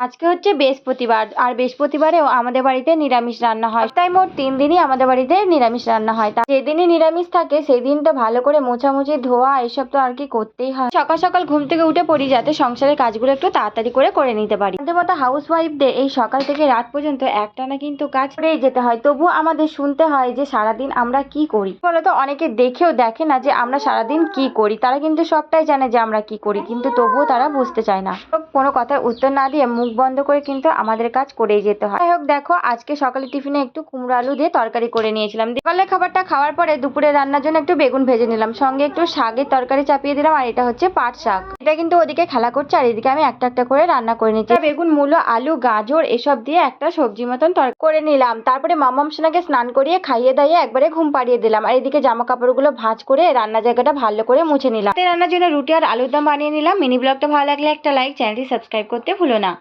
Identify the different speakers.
Speaker 1: আজকে হচ্ছে বৃহস্পতিবার, আর বৃহস্পতিবারেও আমাদের বাড়িতে নিরামিষ রান্না হয়। তাই মোট 3 দিনই আমাদের বাড়িতে নিরামিষ রান্না হয়। তা যেদিনই নিরামিষ থাকে সেই দিন তো ভালো করে মোছামুছি ধোয়া এসব তো আর কি করতেই হয়। সকাল সকাল ঘুম থেকে উঠে পড়ি যাতে সংসারের কাজগুলো একটু তাড়াতাড়ি করে নিতে পারি। আমাদের মতো হাউস ওয়াইফদের এই সকাল থেকে রাত পর্যন্ত একটানা কিন্তু কাজ করেই যেতে হয়। তবুও আমাদের শুনতে হয় যে সারাদিন আমরা কি করি। বলতো অনেকে দেখে না যে আমরা সারাদিন কি করি। তারা কিন্তু সবটাই জানে যে আমরা কি করি, কিন্তু তবুও তারা বুঝতে চায় না। কোনো কথার উত্তর না দিয়ে মুখ বন্ধ করে কিন্তু আমাদের কাজ করেই যেতে হয়। যাই হোক, দেখো আজকে সকালে টিফিনে একটু কুমড়ো আলু দিয়ে তরকারি করে নিয়েছিলাম। সকালের খাবারটা খাওয়ার পরে দুপুরে রান্নার জন্য একটু বেগুন ভেজে নিলাম, সঙ্গে একটু শাকের তরকারি চাপিয়ে দিলাম। আর এটা হচ্ছে পাট শাক। এটা কিন্তু ওদিকে খেলা করছে আর এদিকে আমি একটা একটা করে রান্না করে নিচ্ছি। বেগুন, মূলো, আলু, গাজর এসব দিয়ে একটা সবজি মতন তরকারি করে নিলাম। তারপরে মামাম সোনাকে স্নান করিয়ে খাইয়ে দাইয়ে একবারে ঘুম পাড়িয়ে দিলাম। আর এদিকে জামা কাপড়গুলো ভাঁজ করে রান্না জায়গাটা ভালো করে মুছে নিলাম। রান্নার জন্য রুটি আর আলুর দম বানিয়ে নিলাম। মিনি ব্লগটা ভালো লাগলে একটা লাইক, চ্যানেলটি সাবস্ক্রাইব করতে ভুলো না।